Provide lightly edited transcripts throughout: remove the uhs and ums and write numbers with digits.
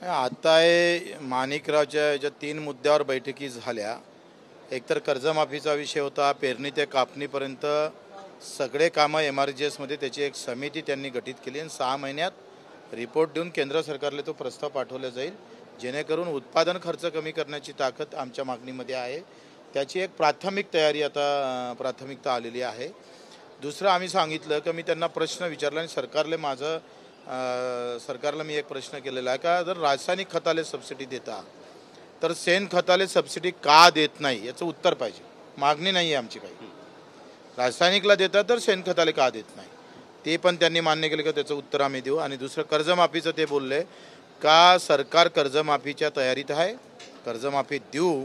आता हे माणिकरावच्या ज्या 3 मुद्द्यावर बैठकी झाल्या. एकतर कर्जमाफीचा विषय होता, पेरणी ते कापणीपर्यंत सगळे कामं MRGSमध्ये त्याची एक समिती त्यांनी गठीत केली आणि 6 महिन्यात रिपोर्ट देऊन केंद्र सरकारला तो प्रस्ताव पाठवला जाईल, जेणेकरून उत्पादन खर्च कमी करण्याची ताकद आमच्या मागणीमध्ये आहे. त्याची एक प्राथमिक तयारी आता प्राथमिकता आलेली आहे. दुसरं आम्ही सांगितलं की मी त्यांना प्रश्न विचारला आणि सरकारला मी एक प्रश्न केलेला आहे का जर रासायनिक खताले सबसिडी देता तर शेणखताले सबसिडी का देत नाही याचं उत्तर पाहिजे. मागणी नाही आहे आमची काही. रासायनिकला देता तर शेणखताले का देत नाही ते पण त्यांनी मान्य केलं की त्याचं उत्तर आम्ही देऊ. आणि दुसरं कर्जमाफीचं ते बोलले का सरकार कर्जमाफीच्या तयारीत आहे, कर्जमाफी देऊ,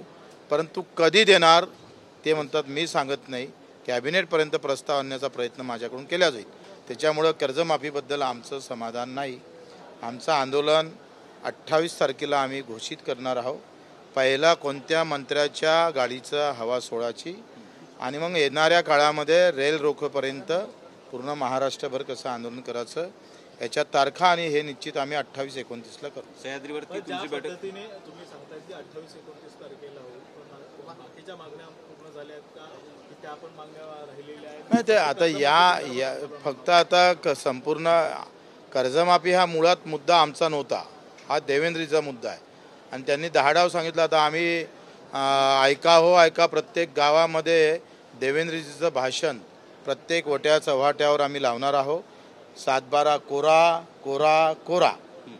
परंतु कधी देणार ते म्हणतात मी सांगत नाही, कॅबिनेटपर्यंत प्रस्ताव आणण्याचा प्रयत्न माझ्याकडून केला जाईल. त्याच्यामुळं कर्जमाफीबद्दल आमचं समाधान नाही. आमचं आंदोलन 28 तारखेला आम्ही घोषित करणार आहोत. पहिला कोणत्या मंत्र्याच्या गाडीचं हवा सोडायची आणि मग येणाऱ्या काळामध्ये रेल रोकोपर्यंत पूर्ण महाराष्ट्रभर कसं आंदोलन करायचं याच्या तारखा आणि हे निश्चित आम्ही 28-29ला करू. सह्याद्रीवरती तुमची बैठक तुम्ही सांगताय की 28-29 तारखेला होईल, पण बाकीच्या मागण्या पूर्ण झाल्या आहेत का, की त्या पण मागण्या राहिलेल्या आहेत? नाही, ते आता या फक्त आता संपूर्ण कर्जमाफी हा मुळात मुद्दा आमचा नव्हता, हा देवेंद्रजीचा मुद्दा आहे. आणि त्यांनी 10 डाव सांगितलं. आता आम्ही ऐका प्रत्येक गावामध्ये देवेंद्रजीचं भाषण प्रत्येक वट्या चव्हाट्यावर आम्ही लावणार आहोत. 7-12 कोरा कोरा कोरा.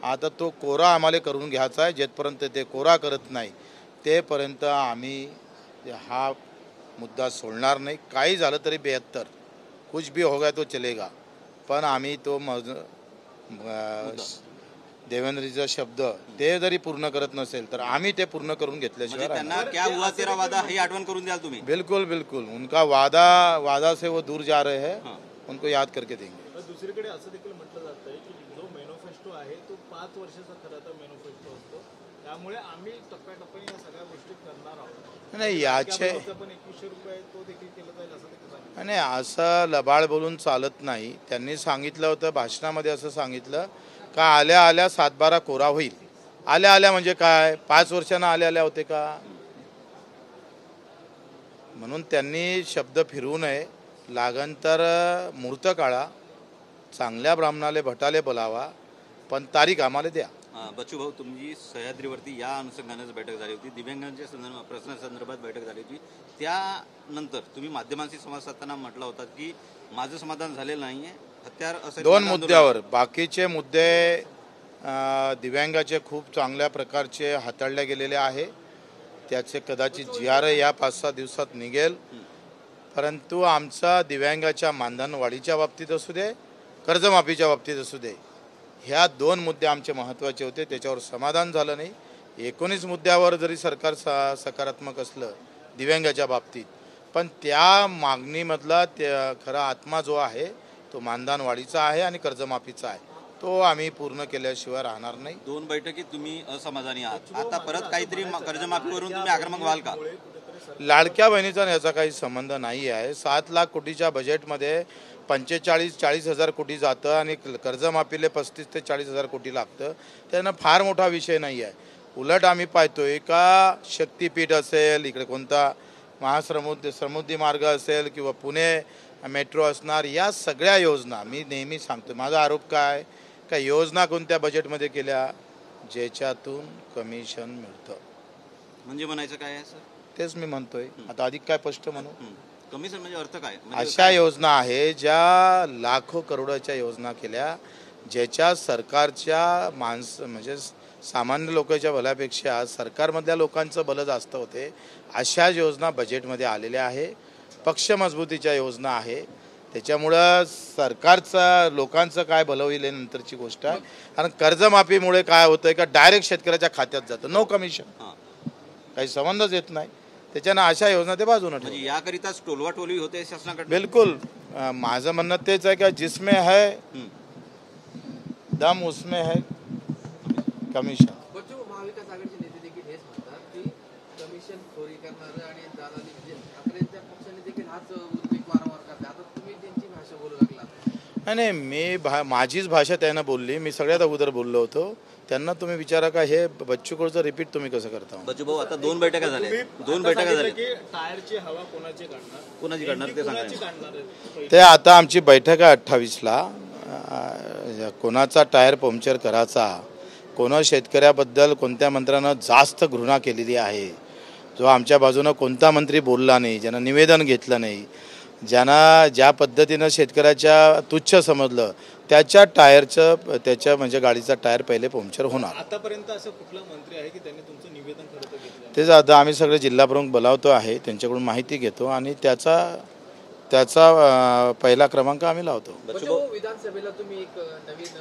आता तो कोरा आम्हाला करून घ्यायचा आहे. जेथपर्यंत ते कोरा करत नाही तेपर्यंत आम्ही हा मुद्दा सोडणार नाही. काही झालं तरी 72 कुछ भी होगा तो चलेगा, पण आम्ही तो देवेंद्रजीचा शब्द ते जरी पूर्ण करत नसेल तर आम्ही ते पूर्ण करून घेतल्याशिवाय त्यांना क्या हुआ तेरा वादा ही आठवण करून द्याल तुम्ही? बिल्कुल बिल्कुल. उनका वादा से वो दूर जा रहे हैं, उनको याद करके देंगे. दुसरीकडे असं देखील म्हटलं जात आहे की जो मॅनिफेस्टो आहे तो 5 वर्षाचा खरं तर मॅनिफेस्टो असतो, त्यामुळे आम्ही टप्प्याटप्प्याने या सगळ्या गोष्टी करणार आहोत. नाही, याचे पण 2100 रुपये तो देखील केलं जाईल असं देखील सांगितलं. नाही, असं लबाड बोलून चालत नाही. त्यांनी सांगितलं होतं भाषणामध्ये, असं सांगितलं का आल्या आल्या 7-12 कोरा होईल. आल्या आल्या म्हणजे काय, 5 वर्षांना आल्या आल्या होते का? म्हणून त्यांनी शब्द फिरवू नये. लागन तर मुहूर्त काढा, चांगल्या ब्राह्मणाले भटाले बोलावा, पण तारीख आम्हाला द्या. बच्चू भाऊ, तुमची सह्याद्रीवरती या अनुषंगानेच बैठक झाली होती, दिव्यांगांच्या प्रश्नासंदर्भात बैठक झाली होती. त्यानंतर तुम्ही माध्यमांशी संवाद साधताना म्हटलं होतं की माझं समाधान झालेलं नाही आहे, हत्यार असेल 2 मुद्द्यावर. बाकीचे मुद्दे दिव्यांगाचे खूप चांगल्या प्रकारचे हाताळले गेलेले आहे. त्याचे कदाचित GR या 5-6 दिवसात निघेल. परंतु आमचा दिव्यांगाच्या मानधनवाढीच्या बाबतीत असू दे, कर्जमाफीच्या बाबतीत असू दे, ह्या 2 मुद्दे आमचे महत्त्वाचे होते. त्याच्यावर समाधान झालं नाही. 19 मुद्द्यावर जरी सरकार सकारात्मक असलं दिव्यांगाच्या बाबतीत, पण त्या मागणीमधला त्या खरा आत्मा जो आहे तो मानधनवाढीचा आहे आणि कर्जमाफीचा आहे. तो आम्ही पूर्ण केल्याशिवाय राहणार नाही. 2 बैठकीत तुम्ही असमाधानी आहात, आता परत काहीतरी कर्जमाफीवरून तुम्ही आक्रमक व्हाल का? लाडक्या बहिणीचा याचा काही संबंध नाही आहे. 7 लाख कोटीच्या बजेटमध्ये 45-40 हजार कोटी जातं आणि कर्जमाफीले 35 ते 40 हजार कोटी लागतं. त्यानं फार मोठा विषय नाही आहे. उलट आम्ही पाहतोय का शक्तीपीठ असेल, इकडे कोणता समुद्री मार्ग असेल किंवा पुणे मेट्रो असणार, या सगळ्या योजना मी नेहमी सांगतो. माझा आरोप काय का योजना कोणत्या बजेटमध्ये केल्या ज्याच्यातून कमिशन मिळतं, म्हणजे म्हणायचं काय आहे सर? तेच मी म्हणतोय. आता अधिक काय स्पष्ट म्हणू? कमिशन म्हणजे अर्थ काय? अशा योजना आहे ज्या लाखो करोडाच्या योजना केल्या, ज्याच्या सरकारच्या म्हणजे सामान्य लोकांच्या भल्यापेक्षा सरकारमधल्या लोकांचं भलं जास्त होते. अशा योजना बजेटमध्ये आलेल्या आहे. पक्ष मजबूतीच्या योजना आहे. त्याच्यामुळं सरकारचं लोकांचं काय भलं होईल हे नंतरची गोष्ट आहे. कारण कर्जमाफीमुळे काय होतंय का डायरेक्ट शेतकऱ्याच्या खात्यात जातं, नो कमिशन, काही संबंधच येत नाही. त्याच्यानं अशा योजना ते बाजूने ठेवतात. याकरिता टोलवाटोलवी होते शासनाकडे. बिलकुल. माझं म्हणणं तेच आहे का जिसमें है दम उसमें है कमिशन. महाविकास आघाडीचे नेते देखील हेच म्हणतात की कमिशन खोरी करणार आणि दादाजी आपल्या पक्षाने देखील हाच उद्वेग वारंवार करतात. आता तुम्ही त्यांची भाषा बोलू लागला. नाही माझीच भाषा त्यांना बोलली, मी सगळ्यात अगोदर बोललो होतो. त्यांना तुम्ही विचारा का हे बच्चू कडूचं रिपीट तुम्ही कसं करता. बच्चू भाऊ आता 2 बैठका झाल्या, 2 बैठका झाल्या, की टायरची हवा कोणाची काढणार, कोणाची काढणार ते सांगा. कोणाची काढणार आहे? ते आता आमची बैठक आहे 28ला. कोणाचा टायर पंक्चर करायचा, कोणा शेतकऱ्याबद्दल कोणत्या मंत्र्यानं जास्त घृणा केलेली आहे, जो आमच्या बाजूनं कोणता मंत्री बोलला नाही, ज्यानं निवेदन घेतलं नाही, ज्यांना ज्या पद्धतीनं शेतकऱ्याच्या तुच्छ समजलं, त्याच्या म्हणजे गाडीचा टायर पहिले पंक्चर होणार. आतापर्यंत असं कुठला मंत्री आहे की त्यांनी तुमचं निवेदन खरं तर घेतलं? तेच आता आम्ही सगळे जिल्हा प्रमुख बोलावतो आहे, त्यांच्याकडून माहिती घेतो आणि त्याचा पहिला क्रमांक आम्ही लावतो. बच्चू भाऊ, विधानसभेला तुम्ही एक नवीन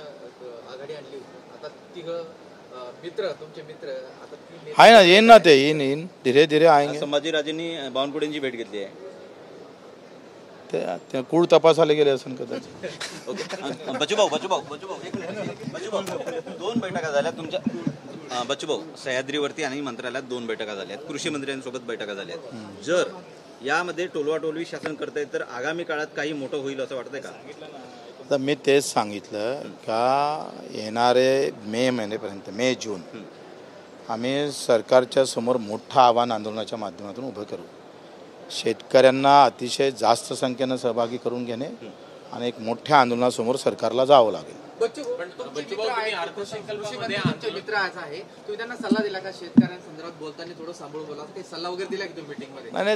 आघाडी आणली होती. आता तिघ मित्र, तुमचे मित्र आता ती आहे ना, येईन ना, ते येईन धीरे धीरे आएंगे. संभाजीराजेंनी बावनकुळेंची भेट घेतली आहे. ते कूळ तपासायला गेले असेल कदाचित. ओके. बच्चू भाऊ एक मिनिट. बच्चू भाऊ 2 बैठका झाल्या तुमच्या. बच्चू भाऊ, सह्याद्रीवरती आणि मंत्रालयात 2 बैठका झाल्यात, कृषी मंत्र्यांसोबत बैठका झाल्यात. जर यामध्ये टोलवाटोलवी शासन करताय तर आगामी काळात काही मोठं होईल असं वाटतंय का? तर मी तेच सांगितलं का येणारे मे महिन्यापर्यंत, मे जून, आम्ही सरकारच्या समोर मोठं आव्हान आंदोलनाच्या माध्यमातून उभं करू. शेतकऱ्यांना अतिशय जास्त संख्येनं सहभागी करून घेणे आणि एक मोठ्या आंदोलनासमोर सरकारला जावं लागेल. बच्चू तुमचे मित्र आज आहे, तुम्ही त्यांना सल्ला दिला का शेतकऱ्यांसंदर्भात बोलताना थोडं सांभाळून बोला, काही सल्ला वगैरे दिला की तुम्ही मीटिंग मध्ये? नाही,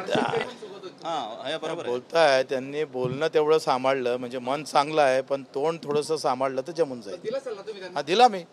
बोलताय त्यांनी बोलणं तेवढं सांभाळलं म्हणजे मन चांगलं आहे, पण तोंड थोडंसं सांभाळलं तर जमून जाईल. दिला सल्ला तुम्ही त्यांना? दिला मी.